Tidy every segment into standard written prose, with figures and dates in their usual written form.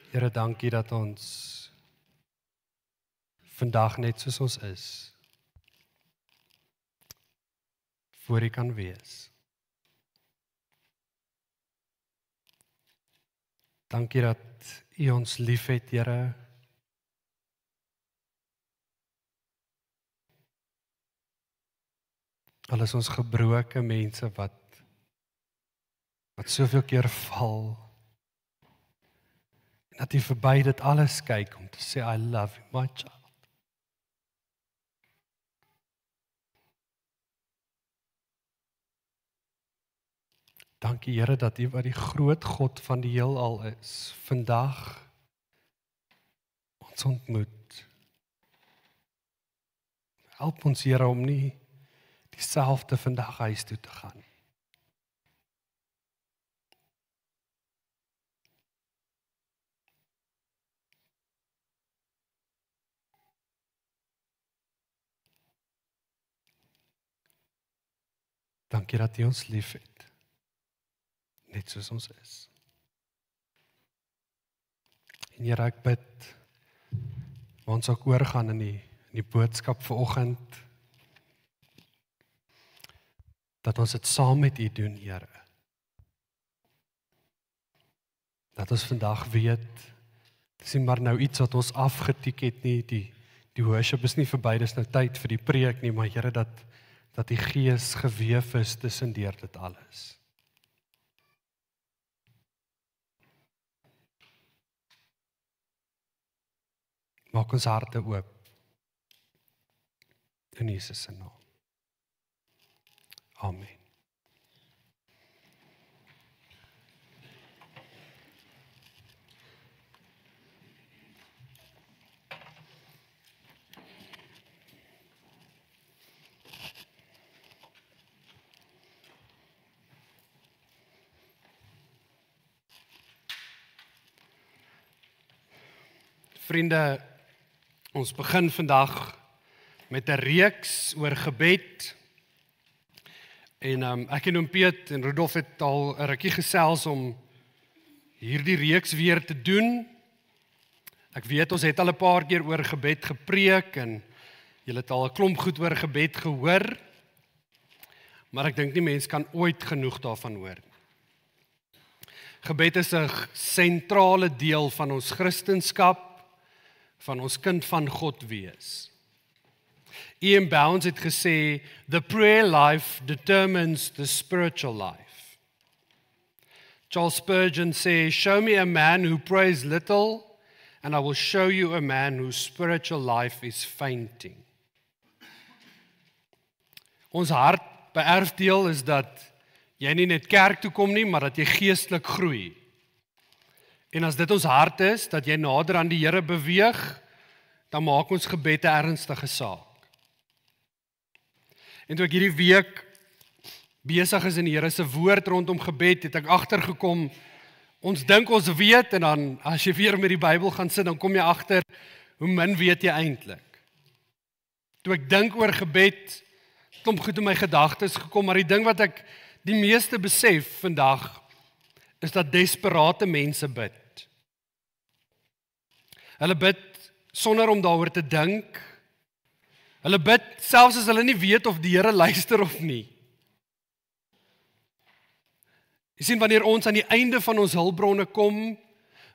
Here, dankie dat ons vandag net soos ons is, voor U kan wees. Dankie dat U ons liefhet, Here. Al is ons gebroke mense wat soveel keer val, en dat U verby dit alles kyk om te sê, I love you, my child. Dankie, Here, dat U wat die groot God van die heelal is, vandag ons ontmoet. Help ons, Here, om nie dieselfde vandag huis toe te gaan. Dankie dat U ons liefhet, net soos ons is. En Here, ek bid, waar ons ook oorgaan in die boodskap vanoggend, dat ons dit saam met U doen, Here. Dat ons vandag weet, dit is nie maar nou iets wat ons afgetik het nie, die worship is nie verby, dis nou tyd vir die preek nie, maar Here, dat die Gees geweef is tussen deur dit alles. Maak ons harte oop, in Jesus se naam. Amen. Vriende, ons begin vandag met 'n reeks oor gebed. En ek en oom Piet en Rudolf het al 'n rukkie gesels om hierdie reeks weer te doen. Ek weet ons het al 'n paar keer oor gebed gepreek en julle het al 'n klomp goed oor gebed gehoor. Maar ek dink nie mense kan ooit genoeg daarvan hoor. Gebed is 'n sentrale deel van ons Christendom, van ons kind van God wees. E.M. Bounds het gesê, the prayer life determines the spiritual life. Charles Spurgeon sê, show me a man who prays little, and I will show you a man whose spiritual life is fainting. Ons hart beerfdeel is dat jy nie net kerk toe kom nie, maar dat jy geestelik groei. En as dit ons hart is, dat jy nader aan die Here beweeg, dan maak ons gebed 'n ernstige saak. En toe ek hierdie week besig is in die Here se woord rondom gebed, het ek agtergekom, ons dink ons weet, en dan as jy weer met die Bybel gaan sit, dan kom jy agter, hoe min weet jy eintlik. Toe ek dink oor gebed, kom goed in my gedagtes gekom, maar die ding wat ek die meeste besef vandag, is dat desperate mense bid. Hulle bid sonder om daaroor te dink. Hulle bid selfs as hulle nie weet of die Here luister of nie. Jy sien, wanneer ons aan die einde van ons hulpbronne kom,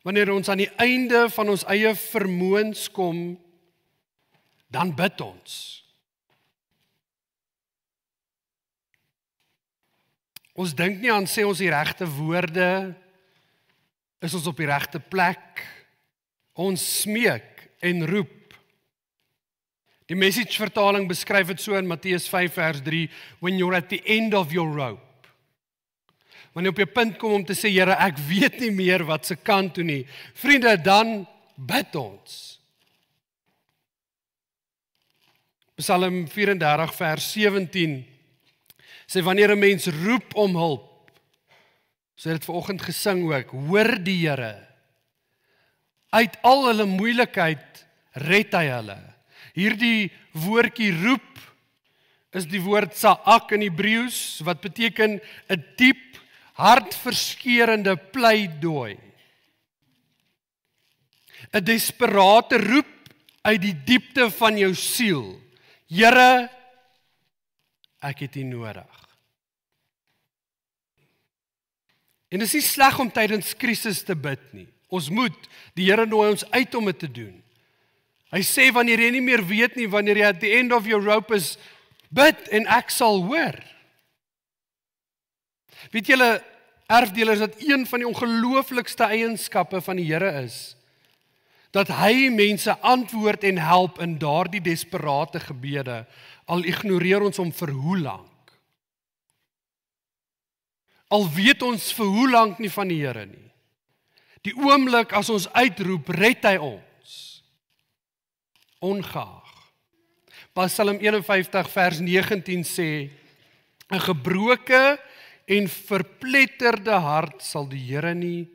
wanneer ons aan die einde van ons eie vermoëns kom, dan bid ons. Ons dink nie aan sê ons die regte woorde, is ons op die regte plek, ons smeek en roep. Die Message vertaling beskryf dit so in Matteus 5 vers 3, when you're at the end of your rope. Wanneer op jy punt kom om te sê, Here, ek weet nie meer wat se kant toe nie. Vriende, dan bid ons. Psalm 34 vers 17 sê, wanneer 'n mens roep om hulp, so het dit vanoggend gesing ook, hoor die Here. Uit al hulle moeilikheid red hy hulle. Hierdie woordjie roep is die woord sa'ak in Hebreëus, wat beteken 'n diep, hartverskeurende pleidooi. 'n desperate roep uit die diepte van jou siel. Here, ek het U nodig. En dit is nie sleg om tydens krisis te bid nie. Ons moet, die Here nooi ons uit om dit te doen. Hy sê, wanneer jy nie meer weet nie, wanneer jy at the end of your rope is, bid en ek sal hoor. Weet julle, erfdelers, dat een van die ongelooflikste eienskappe van die Here is, dat hy mense antwoord en help in daardie desperate gebede, al ignoreer ons hom vir hoe lank. Al weet ons vir hoe lank nie van die Here nie. Die oomblik as ons uitroep, red hy ons. Ongeag. Psalm 51 vers 19 sê, 'n gebroke en verpletterde hart sal die Here nie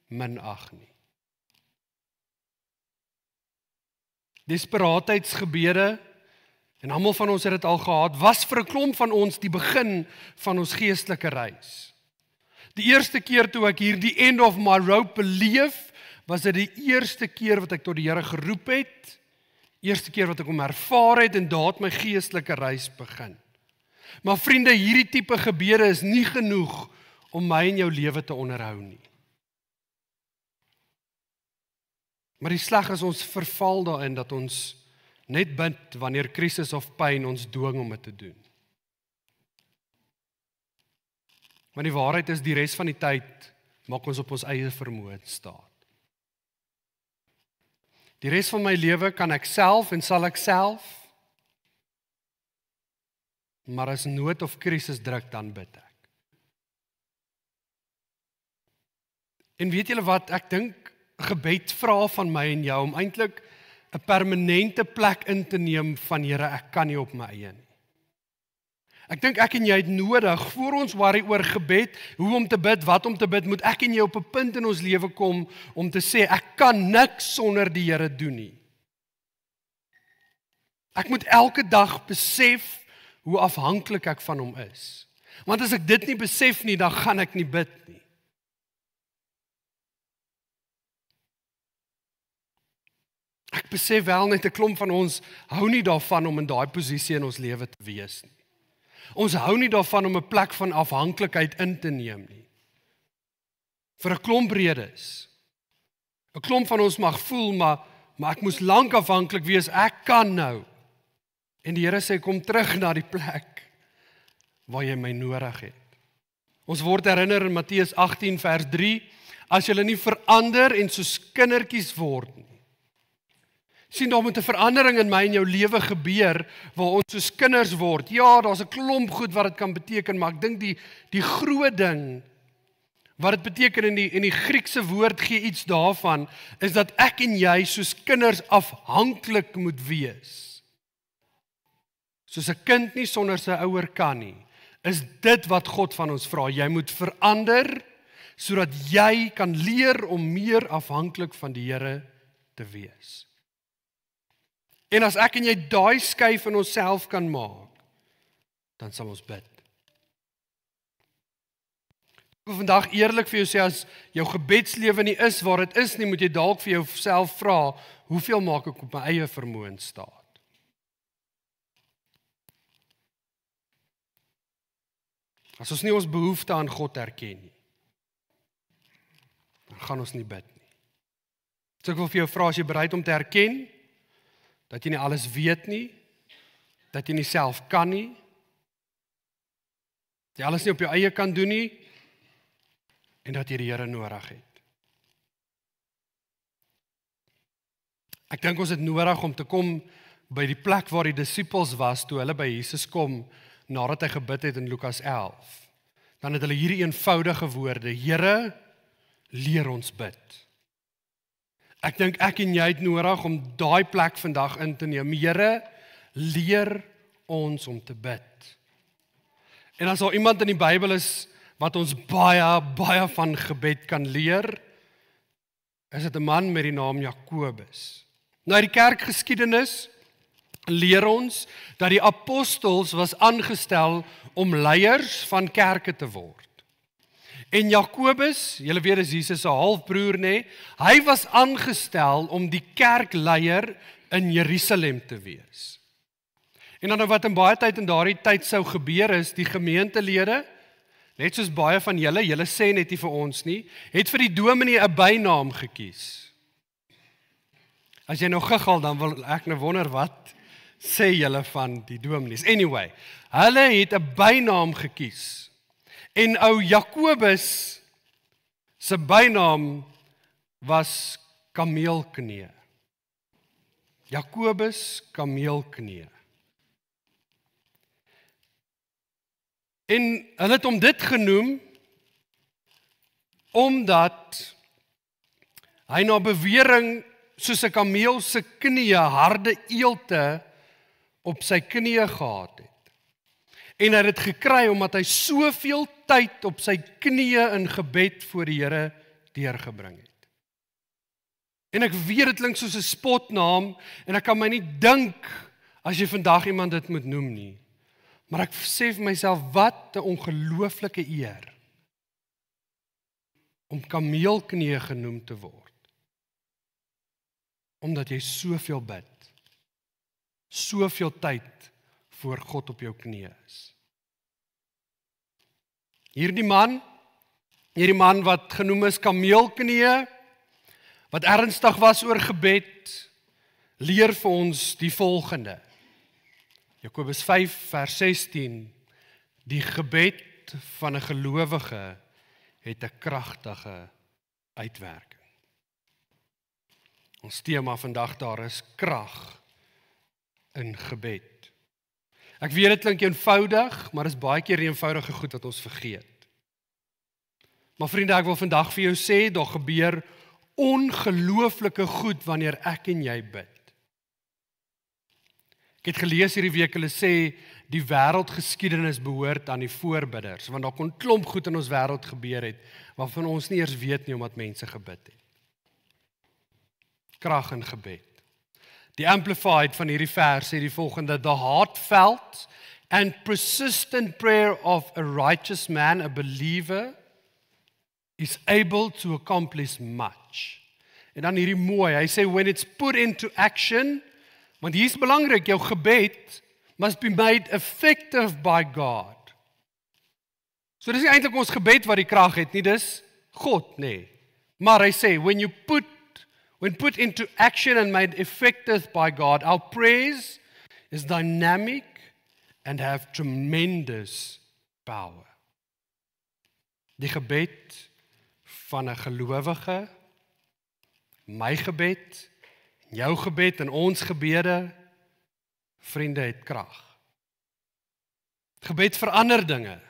minag nie. Desperaatheidsgebede, en almal van ons het dit al gehad, was vir 'n klomp van ons die begin van ons geestelike reis. Die eerste keer toe ek hier die end of my rope beleef, was dit die eerste keer wat ek tot die Here geroep het, eerste keer wat ek hom ervaar het, en daar het my geestelike reis begin. Maar vriende, hierdie tipe gebede is nie genoeg om my en jou lewe te onderhou nie. Maar die sleg is ons verval daarin dat ons net bid wanneer krisis of pyn ons dwing om dit te doen. Maar die waarheid is, die res van die tyd maak ons op ons eie vermoë staat. Die res van my lewe kan ek self en sal ek self, maar as nood of krisis druk, dan bid ek. En weet julle wat, ek dink gebed vra van my en jou om eintlik 'n permanente plek in te neem van Here, ek kan nie op my eie nie. Ek dink ek en jy het nodig, voor ons worry oor gebed, hoe om te bid, wat om te bid, moet ek en jy op 'n punt in ons lewe kom om te sê, ek kan niks sonder die Here doen nie. Ek moet elke dag besef hoe afhanklik ek van hom is. Want as ek dit nie besef nie, dan gaan ek nie bid nie. Ek besef wel net 'n klomp van ons hou nie daarvan om in daai posisie in ons lewe te wees nie. Ons hou nie daarvan om 'n plek van afhanklikheid in te neem nie. Vir 'n klomp redes. 'n Klomp van ons mag voel, maar ek moes lank afhanklik wees, ek kan nou. En die Here sê, kom terug na die plek waar jy my nodig het. Ons word herinner in Matteus 18 vers 3, as julle nie verander en soos kindertjies word nie. Sien, daar moet 'n verandering in my en jou lewe gebeur, waar ons soos kinders word. Ja, daar's 'n klomp goed wat dit kan beteken, maar ek dink die groot ding, wat dit beteken in die Griekse woord gee iets daarvan, is dat ek en jy soos kinders afhanklik moet wees. Soos 'n kind nie sonder sy ouer kan nie, is dit wat God van ons vra. Jy moet verander, sodat jy kan leer om meer afhanklik van die Here te wees. En as ek en jy daai skuif in onsself kan maak, dan sal ons bid. Ek wil vandag eerlik vir jou sê, as jou gebedslewe nie is waar dit is nie, moet jy dalk vir jouself vra, hoeveel maak ek op my eie vermoë in staat? As ons nie ons behoefte aan God erken nie, dan gaan ons nie bid nie. So ek wil vir jou vra, as jy bereid om te erken, dat jy nie alles weet nie, dat jy nie self kan nie, dat jy alles nie op jou eie kan doen nie, en dat jy die Here nodig het. Ek dink ons het nodig om te kom by die plek waar die disippels was, toe hulle by Jesus kom, nadat hy gebid het in Lukas 11. Dan het hulle hierdie eenvoudige woorde, Here, leer ons bid. Ek dink ek en jy het nodig om daai plek vandag in te neem. Here, leer ons om te bid. En as daar iemand in die Bybel is wat ons baie van gebed kan leer, is dit 'n man met die naam Jakobus. Nou die kerkgeskiedenis leer ons dat die apostels was aangestel om leiers van kerke te word. En Jakobus, julle weet is Jesus se halfbroer nê, hy was aangestel om die kerkleier in Jerusalem te wees. En dan wat in baie tyd in daardie tyd sou gebeur is, die gemeentelede, net soos baie van julle sê net nie vir ons nie, het vir die dominee 'n bynaam gekies. As jy nou giggel, dan wil ek nou wonder wat sê julle van die dominees. Anyway, hulle het 'n bynaam gekies. En ou Jakobus se bynaam was kameelknie. Jakobus kameelknie. En hulle het hom dit genoem omdat hy na bewering soos 'n kameel se knie harde eelte op sy knie gehad het. En hy het dit gekry omdat hy soveel tyd op sy knieë in gebed voor die Here deurgebring het. En ek weet dit klink soos 'n spotnaam en ek kan my nie dink as jy vandag iemand dit moet noem nie. Maar ek sê vir myself, wat 'n ongelooflike eer om kameelknie genoem te word. Omdat jy soveel bid, soveel tyd voor God op jou knieë is. Hierdie man wat genoem is kameelknie, wat ernstig was oor gebed, leer vir ons die volgende. Jakobus 5 vers 16, die gebed van 'n gelowige het 'n kragtige uitwerking. Ons tema vandag daar is krag in gebed. Ek weet dit klink eenvoudig, maar is baie keer eenvoudige goed wat ons vergeet. Maar vriende, ek wil vandag vir jou sê, daar gebeur ongelooflike goed wanneer ek en jy bid. Ek het gelees hierdie week, hulle sê, die wêreldgeskiedenis behoort aan die voorbidders, want daar kon klomp goed in ons wêreld gebeur het, waarvan ons nie eers weet nie, omdat mense gebid het. Krag in gebed. Die Amplified van hierdie vers sê die volgende: the heartfelt and persistent prayer of a righteous man, a believer, is able to accomplish much. En dan hierdie mooi, hy sê, when it's put into action, want hier is belangrik, jou gebed must be made effective by God. So dis nie eintlik ons gebed wat die krag het nie, dis God, nee. Maar hy sê, when put into action and made effective by God, our praise is dynamic and have tremendous power. Die gebed van 'n gelowige, my gebed, jou gebed en ons gebede, vriende, het krag. Gebed verander dinge.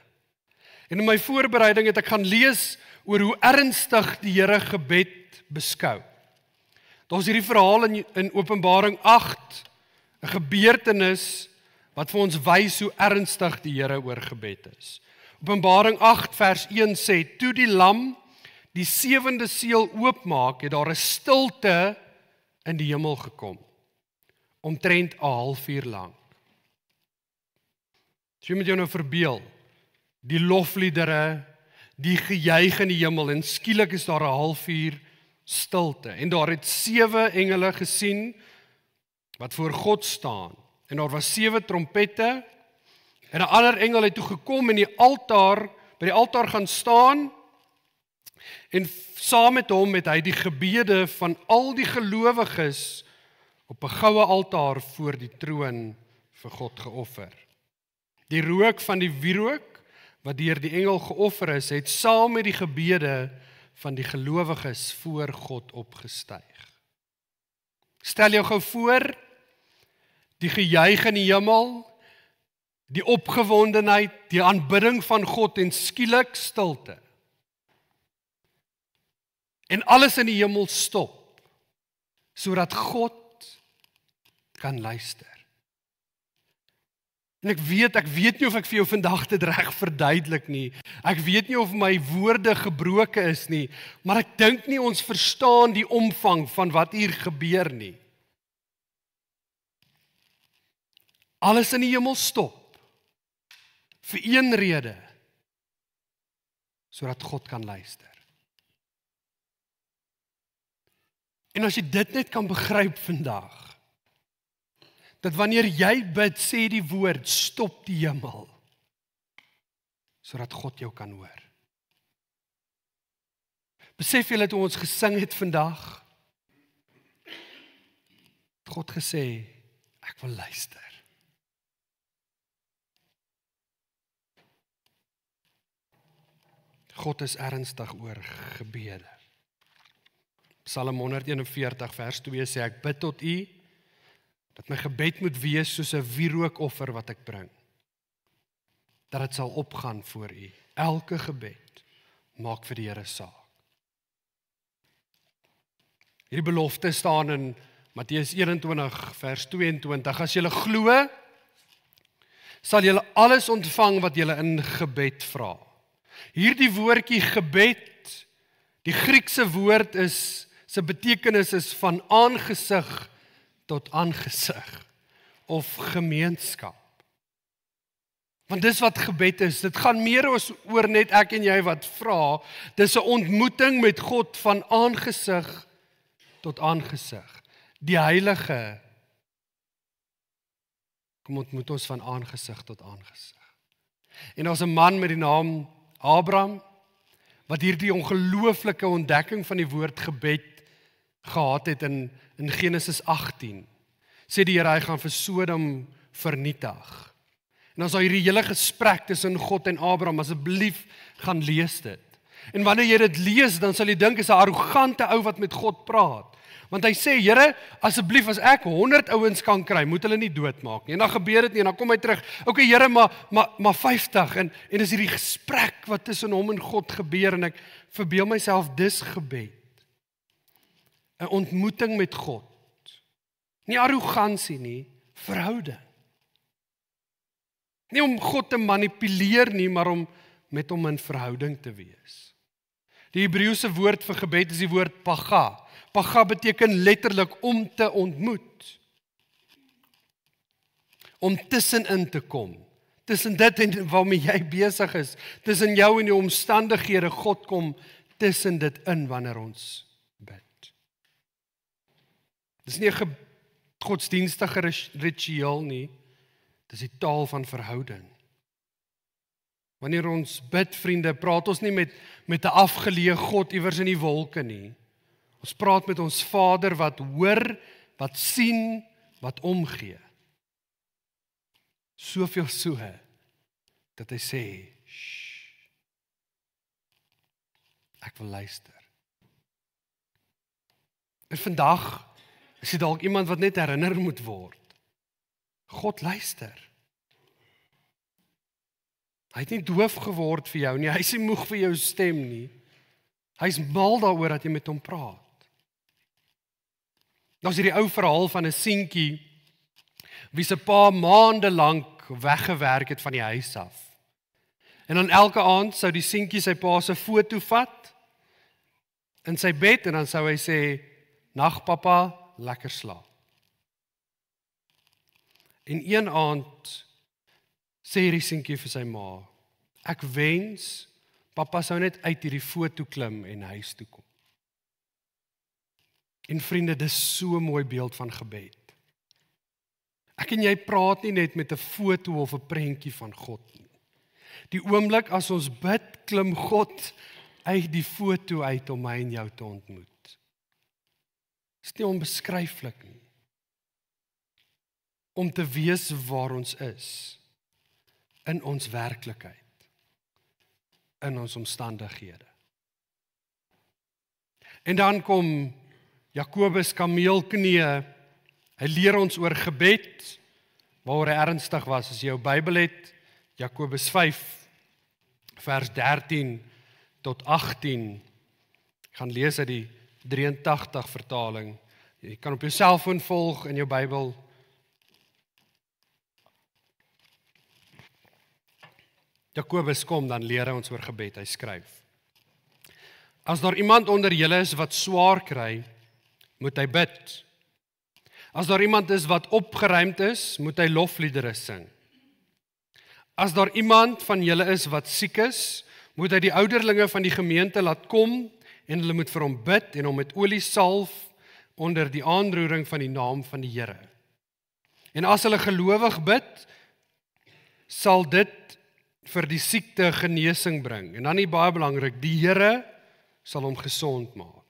En in my voorbereiding het ek gaan lees oor hoe ernstig die Here gebed beskou. Daar's hierdie verhaal in Openbaring 8, 'n gebeurtenis wat vir ons wys hoe ernstig die Here oor gebed is. Openbaring 8 vers 1 sê, toe die lam die 7de seël oopmaak, het daar 'n stilte in die hemel gekom, omtrent 'n halfuur lank. So jy moet jou nou verbeel, die lofliedere, die gejuig in die hemel, en skielik is daar 'n halfuur stilte. En daar het 7 engele gesien wat voor God staan. En daar was 7 trompette, en 'n ander engel het toe gekom en by die altaar gaan staan, en saam met hom het hy die gebede van al die gelowiges op 'n goue altaar voor die troon vir God geoffer. Die rook van die wierook wat deur die engel geoffer is, het saam met die gebede van die gelowiges voor God opgestyg. Stel jou gou voor, die gejuig in die hemel, die opgewondenheid, die aanbidding van God en skielik stilte. En alles in die hemel stop, sodat God kan luister. En ek weet nie of ek vir jou vandag dit reg verduidelik nie. Ek weet nie of my woorde gebroke is nie, maar ek dink nie ons verstaan die omvang van wat hier gebeur nie. Alles in die hemel stop, vir een rede. En ek weet, ek weet nie of my woorde gebroke is nie, maar ek dink nie ons verstaan die omvang van wat hier gebeur nie. Alles in die hemel stop, vir een rede. En ek weet, ek weet nie of my woorde gebroke is nie, maar ek dink nie ons verstaan die omvang van wat hier gebeur nie. Alles in die hemel stop, vir een rede. sodat God kan luister. En as jy dit net kan begryp vandag, dat wanneer jy bid, sê die woord, stop die hemel, sodat God jou kan hoor. Besef julle toe ons gesing het vandag, God gesê, ek wil luister. God is ernstig oor gebede. Psalm 141 vers 2 sê, ek bid tot U, dat my gebed moet wees soos 'n wierookoffer wat ek bring. Dat dit sal opgaan voor U. Elke gebed maak vir die Here saak. Hierdie belofte staan in Matteus 21 vers 22. As julle glo, sal julle alles ontvang wat julle in gebed vra. Hierdie woordjie gebed, die Griekse woord is, sy betekenis is van aangesig tot aangesig of gemeenskap. Want dis wat gebed is. Dit gaan meer oor net ek en jy wat vra. Dis 'n ontmoeting met God van aangesig tot aangesig. Die Heilige kom ontmoet ons van aangesig tot aangesig. En daar's 'n man met die naam Abraham wat hierdie ongelooflike ontdekking van die woord gebed gehad het in Genesis 18. Sê die Here hy gaan vir Sodom vernietig. En dan is daar hierdie hele gesprek tussen God en Abraham, asseblief gaan lees dit. En wanneer jy dit lees, dan sal jy dink is 'n arrogante ou wat met God praat. Want hy sê, Here, asseblief as ek 100 ouens kan kry, moet hulle nie doodmaak nie. En dan gebeur dit nie en dan kom hy terug. Okay, Here, maar 50 en is hierdie gesprek wat tussen hom en God gebeur en ek verbeel myself dis gebed. 'n Ontmoeting met God. Nie arrogansie nie, verhouding. Nie om God te manipuleer nie, maar om met hom in verhouding te wees. Die Hebreëse woord vir gebed is die woord paga. Paga beteken letterlik om te ontmoet. Om tussenin te kom. Tussen dit en waarmee jy besig is. Tussen jou en die omstandighede. God kom tussen dit in wanneer ons bid. Dis nie 'n godsdienstige ritueel nie. Dis die taal van verhouding. Wanneer ons bid, vriende, praat ons nie met 'n afgeleë God iewers in die wolke nie. Ons praat met ons Vader wat hoor, wat sien, wat omgee. Soveel so, dat hy sê, ek wil luister. En vandag is dit dalk iemand wat net herinner moet word. God luister. Hy het nie doof geword vir jou nie, hy is nie moeg vir jou stem nie. Hy is mal daaroor dat jy met hom praat. Daar's hierdie ou verhaal van 'n seentjie wie se pa maande lank weggewerk het van die huis af. En dan elke aand sou die seentjie sy pa se foto vat in sy bed en dan sou hy sê, "Nag pappa, lekker slaap." En een aand sê hierdie seentjie vir sy ma, "Ek wens pappa sou net uit hierdie foto klim en huis toe kom." En vriende, dis so 'n mooi beeld van gebed. Ek en jy praat nie net met 'n foto of 'n prentjie van God nie. Die oomblik as ons bid, klim God uit die foto uit om my en jou te ontmoet. Dis nie onbeskryflik nie. Om te weet waar ons is, in ons werklikheid, in ons omstandighede. En dan kom Jakobus kameelknie, hy leer ons oor gebed, waaroor hy ernstig was. As jy jou Bybel het, Jakobus 5, vers 13 tot 18, ek gaan lees uit die 83 vertaling. Jy kan op jou selfoon volg in jou Bybel. Jakobus kom, dan leer hy ons oor gebed, hy skryf. As daar iemand onder julle is wat swaar kry, moet hy bid. As daar iemand is wat opgeruimd is, moet hy lofliedere sing. As daar iemand van julle is wat siek is, moet hy die ouderlinge van die gemeente laat kom en hulle moet vir hom bid en hom met olie salf onder die aanroering van die naam van die Here. En as hulle gelowig bid, sal dit vir die siekte genesing bring. En dan nie baie belangrik, die Here sal hom gesond maak.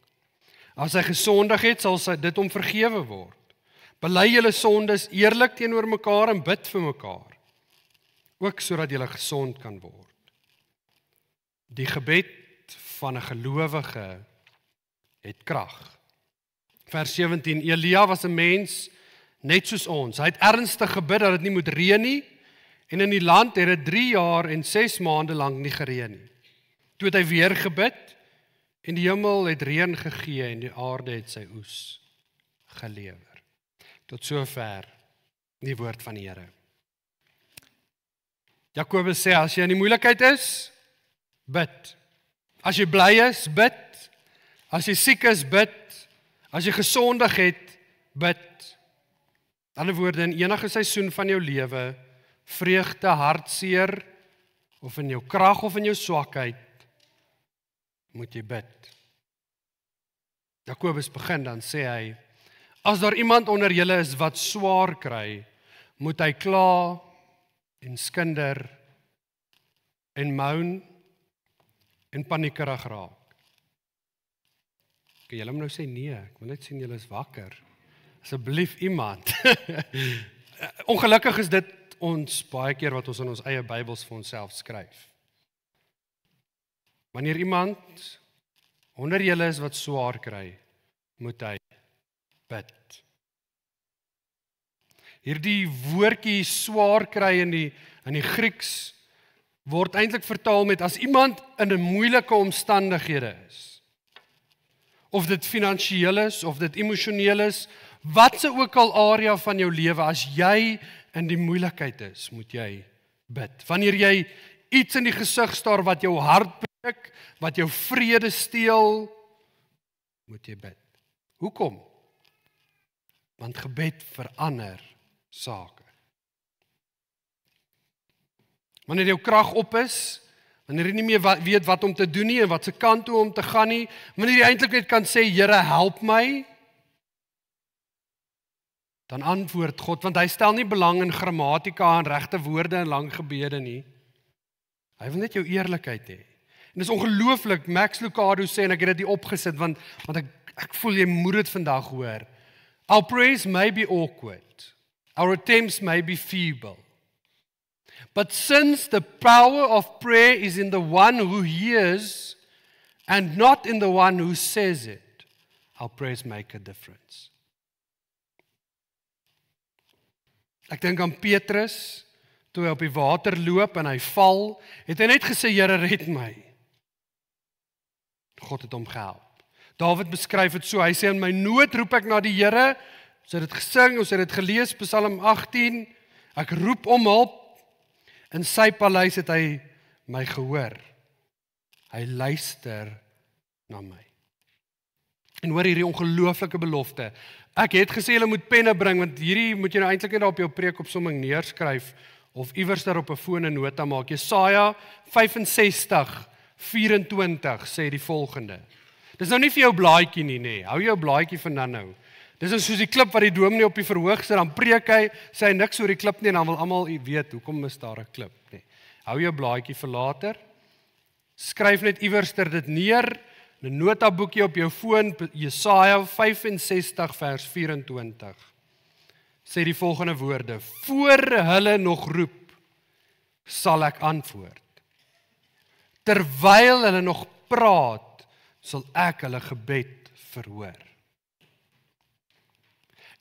As hy gesondig het, sal dit hom vergewe word. Bely julle sondes eerlik teenoor mekaar en bid vir mekaar, ook sodat julle gesond kan word. Die gebed van 'n gelowige het krag. Vers 17, Elia was 'n mens net soos ons. Hy het ernstig gebid dat dit nie moet reën nie, en in die land het dit 3 jaar en 6 maande lank nie gereën nie. Toe het hy weer gebid, en die hemel het reën gegee, en die aarde het sy oes gelewer. Tot sover die woord van die Here. Jakobus sê, as jy in die moeilikheid is, bid. As jy bly is, bid. As jy siek is, bid. As jy gesondig het, bid. In ander woorde, in enige seisoen van jou lewe, vreugde, hartseer, of in jou krag of in jou swakheid, moet jy bid. Jakobus begin, dan sê hy, as daar iemand onder julle is wat swaar kry, moet hy kla en skinder en moan en paniekerig raak. Kan julle nou sê nee, ek wil net sien julle is wakker. Asseblief iemand. Ongelukkig is dit ons baie keer wat ons in ons eie Bybels vir onsself skryf. Wanneer iemand onder julle is wat swaar kry, moet hy bid. Hierdie woordjie swaar kry in die Grieks word eintlik vertaal met as iemand in 'n moeilike omstandighede is. Of dit finansiëel is, of dit emosioneel is, wat se ook al area van jou lewe, as jy in die moeilikheid is, moet jy bid. Wanneer jy iets in die gesig staar wat jou hart breek, wat jou vrede steel, moet jy bid. Hoekom? Want gebed verander sake. Wanneer jou krag op is, wanneer jy nie meer weet wat om te doen nie en wat se kant toe om te gaan nie, wanneer jy eintlik net kan sê, Here, help my, dan antwoord God, want hy stel nie belang in grammatika en regte woorde en lang gebede nie. Hy wil net jou eerlikheid hê. En dis ongelooflik, Max Lucado sê, en ek het dit hier opgesit, want ek voel jy moet dit vandag hoor. Our prayers may be awkward. Our attempts may be feeble. But since the power of prayer is in the one who hears and not in the one who says it, our prayers make a difference. Ek dink aan Petrus, toe hy op die water loop en hy val, het hy net gesê, Here, red my. God het hom gehelp. Dawid beskryf dit so, hy sê, in my nood roep ek na die Here, ons het dit gesing, ons het dit gelees, Psalm 18, ek roep om hulp, in sy paleis het hy my gehoor. Hy luister na my. En hoor hierdie ongelooflike belofte. Ek het gesê hulle moet penne bring, want hierdie moet jy nou eintlik net op jou preekopsomming neerskryf, of iewers daar op 'n foon 'n nota maak. Jesaja 65:24 sê die volgende. Dis nou nie vir jou blaadjie nie, nê. Hou jou blaadjie vir nou. Dis soos die klip wat die dominee op die verhoog sit, dan preek hy, sê hy niks oor die klip nie, en dan wil almal weet, hoekom is daar 'n klip, nê. Hou jou blaadjie vir later. Skryf net iewers dit neer, 'n notaboekie op jou foon, Jesaja 65:24. Sê die volgende woorde: voor hulle nog roep, sal ek antwoord. Terwyl hulle nog praat, sal ek hulle gebed verhoor.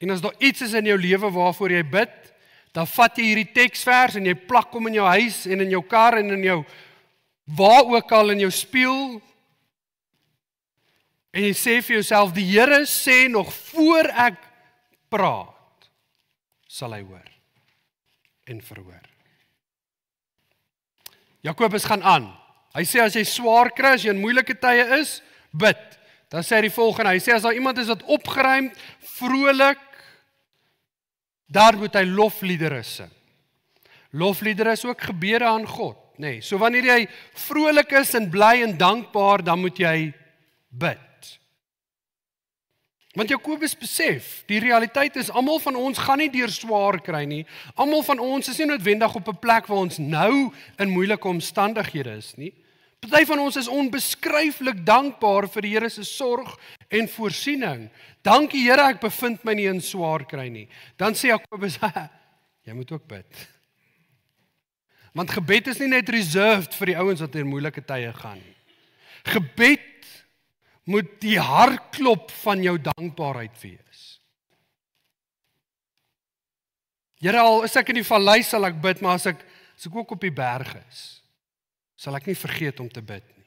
En as daar iets is in jou lewe waarvoor jy bid, dan vat jy hierdie teksvers en jy plak hom in jou huis en in jou kar en in jou waar ook al in jou spieël. En jy sê vir jouself, die Here sê nog voor ek praat, sal hy hoor en verhoor. Jakobus gaan aan. Hy sê as jy swaar kry, as jy in moeilike tye is, bid. Dan sê hy die volgende, hy sê as daar iemand is wat opgeruimd, vrolik, daar moet hy lofliedere sing. Lofliedere is ook gebede aan God. nê. So wanneer jy vrolik is en bly en dankbaar, dan moet jy bid. Want Jakobus besef, die realiteit is almal van ons gaan nie deur swaar kry nie. Almal van ons is nie noodwendig op 'n plek waar ons nou in moeilike omstandighede is nie. Party van ons is onbeskryflik dankbaar vir die Here se sorg en voorsiening. Dankie Here, ek bevind my nie in swaar kry nie. Dan sê Jakobus, jy moet ook bid. Want gebed is nie net reserved vir die ouens wat in moeilike tye gaan nie. Gebed moet die hartklop van jou dankbaarheid wees. Here, al is ek in die vallei sal ek bid, maar as ek ook op die berg is, sal ek nie vergeet om te bid nie.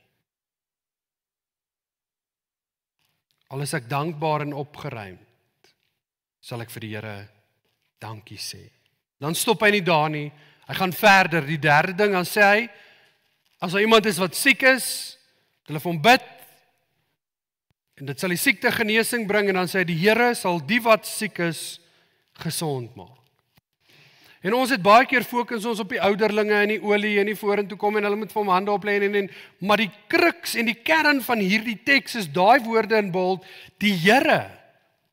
Al is ek dankbaar en opgeruimd, sal ek vir die Here dankie sê. Dan stop hy nie daar nie, hy gaan verder. Die derde ding, dan sê hy, as daar iemand is wat siek is, hulle vir hom bid, en dit sal die siekte genesing bring, en dan sê hy, die Here sal die wat siek is, gesond maak. En ons het baie keer fokus ons op die ouderlinge en die olie en die vorentoe kom en hulle moet vir hom hande oplê en maar die kruks en die kern van hierdie teks is daai woorde in bold, die Here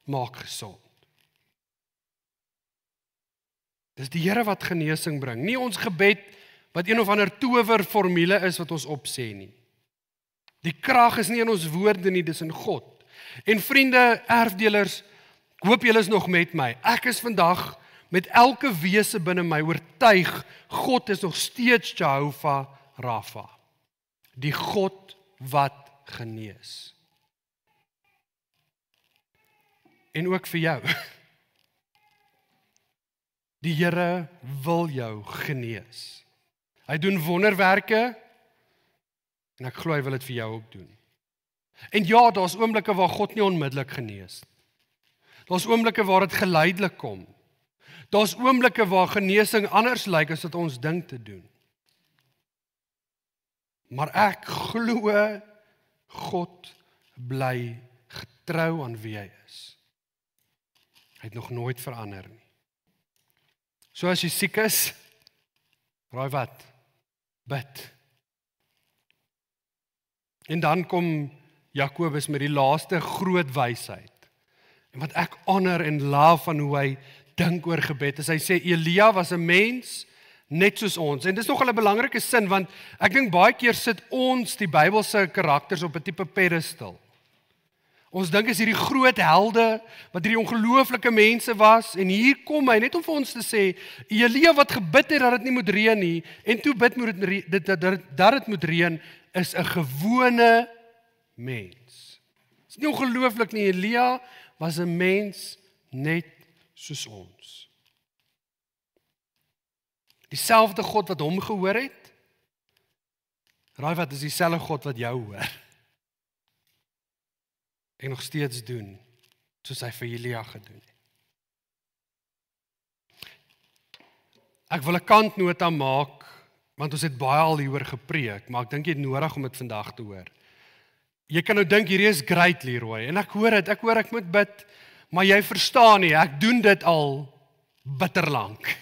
maak gesond. Dis die Here wat genesing bring, nie ons gebed wat een of ander towerformule is wat ons opsê nie. Die krag is nie in ons woorde nie, dis in God. En vriende, erfdelers, ek hoop julle is nog met my. Ek is vandag met elke wese binne my oortuig, God is nog steeds Jehovah Rapha, die God wat genees. En ook vir jou. Die Here wil jou genees. Hy doen wonderwerke, en ek glo hy wil dit vir jou ook doen. En ja, daar's oomblikke waar God nie onmiddellik genees. Daar's oomblikke waar dit geleidelik kom. Daar's oomblikke waar genesing anders lyk as wat ons dink te doen. Maar ek glo God bly getrou aan wie hy is. Hy het nog nooit verander nie. So as jy siek is, raai wat? Bid. En dan kom Jakobus met die laaste groot wysheid. En wat ek honor en love van hoe hy dink oor gebed is, hy sê Elia was 'n mens net soos ons. En dis nogal 'n belangrike sin, want ek dink baie keer sit ons die Bybelse karakters op 'n tipe pedestal. Ons dink is hierdie groot helde, wat hierdie ongelooflike mense was, en hier kom hy net om vir ons te sê, Elia wat gebid het dat dit nie moet reën nie, en toe bid dat dit moet reën, is 'n gewone mens. Dit is nie ongelooflik nie, Elia was 'n mens net soos ons. Dieselfde God wat hom gehoor het, raai wat is dieselfde God wat jou hoor. En nog steeds doen, soos hy vir Elia gedoen het. Ek wil 'n kantnota maak, want ons het baie al hieroor gepreek, maar ek dink jy het nodig om dit vandag te hoor. Jy kan nou dink, hierdie is great, Leroy, en ek hoor ek moet bid, maar jy verstaan nie, ek doen dit al bitterlank.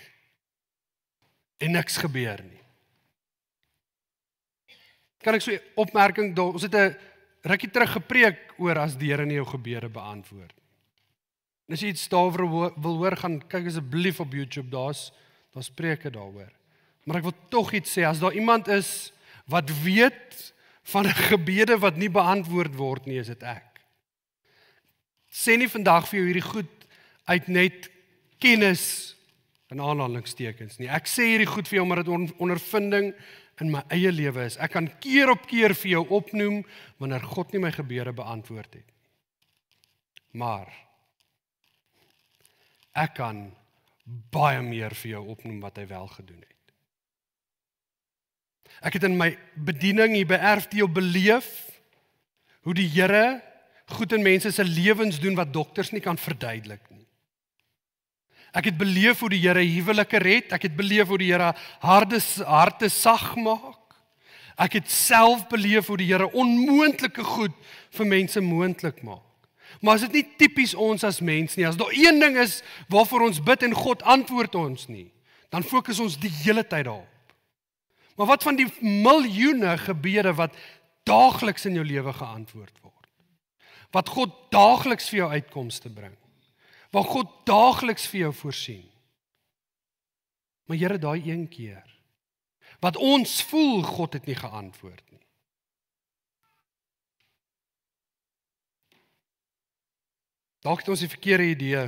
En niks gebeur nie. Kan ek so 'n opmerking doen? Ons het 'n rukkie terug gepreek oor as die Here nie jou gebede beantwoord. En as jy iets daaroor wil hoor, gaan kyk asseblief op YouTube, daar's preke daaroor. Maar ek wil tog iets sê, as daar iemand is wat weet van 'n gebede wat nie beantwoord word nie, is dit ek. Sê nie vandag vir jou hierdie goed uit net kennis in aanhalingstekens nie. Ek sê hierdie goed vir jou omdat dit ondervinding in my eie lewe is. Ek kan keer op keer vir jou opnoem wanneer God nie my gebede beantwoord het. Maar ek kan baie meer vir jou opnoem wat hy wel gedoen het. Ek het in my bediening hier by Erfdeel beleef hoe die Here goed in mense se lewens doen wat dokters nie kan verduidelik nie. Ek het beleef hoe die Here huwelike red, ek het beleef hoe die Here harte sag maak. Ek het self beleef hoe die Here onmoontlike goed vir mense moontlik maak. Maar is dit nie tipies ons as mens nie? As daar een ding is waarvoor ons bid en God antwoord ons nie, dan fokus ons die hele tyd daarop. Maar wat van die miljoene gebede wat daagliks in jou lewe geantwoord word? Wat God daagliks vir jou uitkomste bring? Waar God daagliks vir jou voorsien? Maar Here, daai een keer, wat ons voel, God het nie geantwoord nie. Dalk het ons die verkeerde idee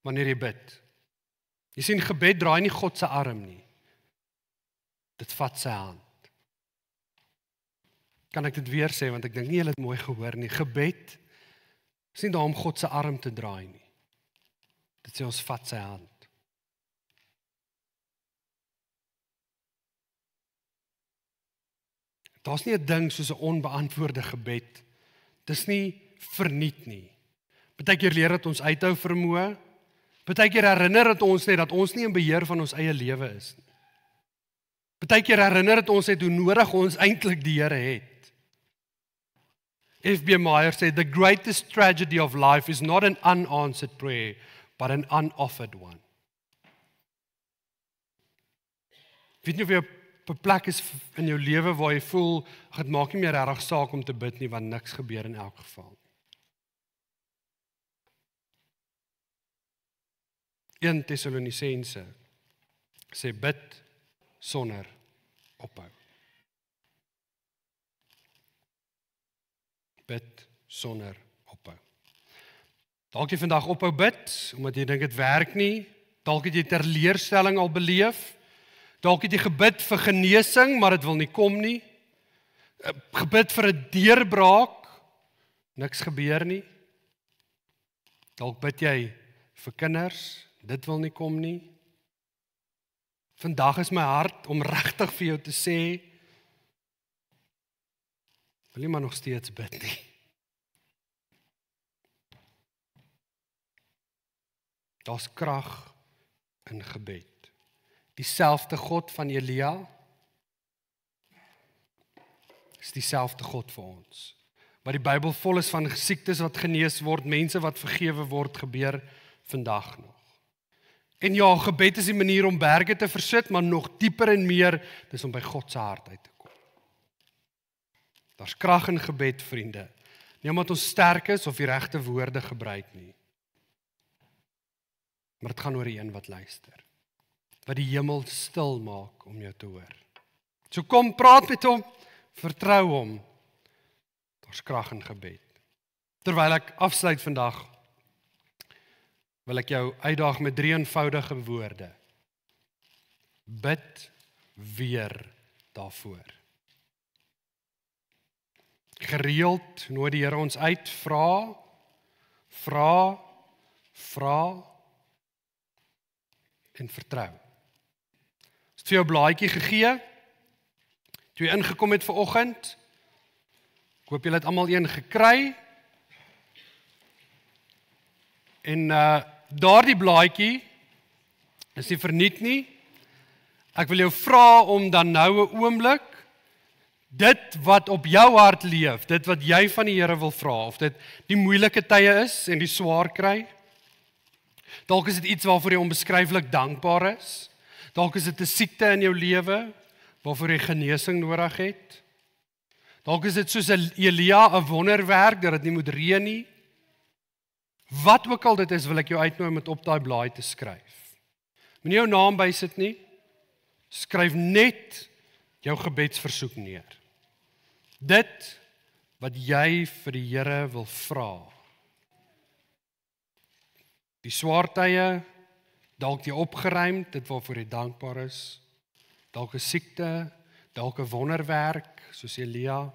wanneer jy bid. Jy sien, gebed draai nie God se arm nie. Dit vat sy hand. Kan ek dit weer sê, want ek dink nie julle het mooi gehoor nie. Gebed is nie daar om God se arm te draai nie. Dit sê ons vat sy hand. Daar's nie 'n ding soos 'n onbeantwoorde gebed. Dis nie verniet nie. Partykeer leer dit ons uithou vermoë. Partykeer herinner dit ons net dat ons nie in beheer van ons eie lewe is nie. Partykeer herinner dit ons net hoe nodig ons eintlik die Here het. F.B. Meyer sê, the greatest tragedy of life is not an unanswered prayer, but an unoffered one. Weet nie of jy op 'n plek is in jou lewe waar jy voel, dit maak nie meer regtig saak om te bid nie, want niks gebeur in elk geval. 1 Tessalonisense sê bid sonder ophou. Bid sonder ophou. Dalk jy vandag ophou bid, omdat jy dink dit werk nie. Dalk het jy teleurstelling al beleef. Dalk het jy gebid vir genesing, maar dit wil nie kom nie. Gebid vir 'n deurbraak, niks gebeur nie. Dalk bid jy vir kinders, dit wil nie kom nie. Vandag is my hart om regtig vir jou te sê, wil jy maar nog steeds bid nie. Daar's krag in gebed. Dieselfde God van Elia is dieselfde God vir ons. Wat die Bybel vol is van siektes wat genees word, mense wat vergewe word, gebeur vandag nog. En ja, gebed is die manier om berge te versit, maar nog dieper en meer, dis om by God se hart uit te kom. Daar's krag in gebed, vriende. Nie omdat ons sterk is of die regte woorde gebruik nie. Maar dit gaan oor die een wat luister. Wat die hemel stil maak om jou te hoor. So kom, praat met hom, vertrou hom. Daar's krag in gebed. Terwyl ek afsluit vandag, wil ek jou uitdaag met 3 eenvoudige woorde. Bid weer daarvoor. Gereeld nooi die Here ons uit, vra en vertrou. Is vir jou 'n blaadjie gegee? Toe jy ingekom het vanoggend? Ek hoop julle het almal een gekry. En daardie blaadjie is nie verniet nie. Ek wil jou vra om dan nou 'n oomblik dit wat op jou hart leef, dit wat jy van die Here wil vra, of dit die moeilike tye is en die swaar kry. Dalk is dit iets waarvoor jy onbeskryflik dankbaar is. Dalk is dit 'n siekte in jou lewe waarvoor jy genesing nodig het. Dalk is dit soos 'n Elia, 'n wonderwerk dat dit nie moet reën nie. Wat ook al dit is, wil ek jou uitnooi om dit op daai blaai te skryf. Moenie jou naam bysit nie. Skryf net jou gebedsversoek neer. Dit wat jy vir die Here wil vra. Die swaar tye, dalk jy opgeruim, dit waarvoor jy dankbaar is. Dalk 'n siekte, dalk 'n wonderwerk, soos Elia.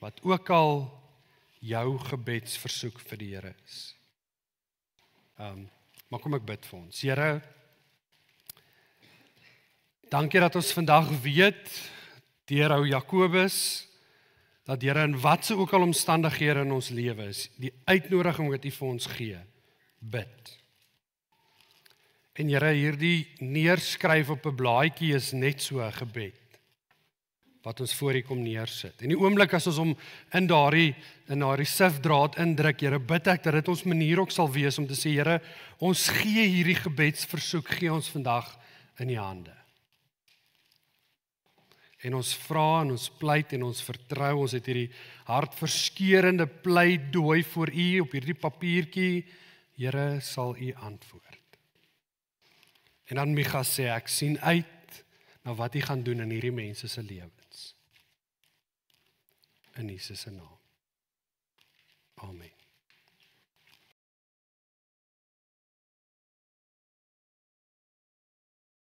Wat ook al jou gebedsversoek vir die Here is. Maar kom ek bid vir ons. Here, dankie dat ons vandag weet, deur ou Jakobus, dat Here in watse ook al omstandighede in ons lewe is, die uitnodiging wat U vir ons gee, bid. En Here, hierdie neerskryf op 'n blaadjie is net so 'n gebed wat ons voor U kom neersit. En die oomblik as ons hom in daardie sifdraad indruk, Here, bid ek dat dit ons manier ook sal wees om te sê, Here, ons gee hierdie gebedsversoek, gee ons vandag in die hande. En ons vra en ons pleit en ons vertrou, ons het hierdie hartverskeurende pleidooi voor U op hierdie papiertjie, Here sal U antwoord. En dan Micha sê, ek sien uit na wat U gaan doen in hierdie mense se lewens. In Jesus se naam. Amen.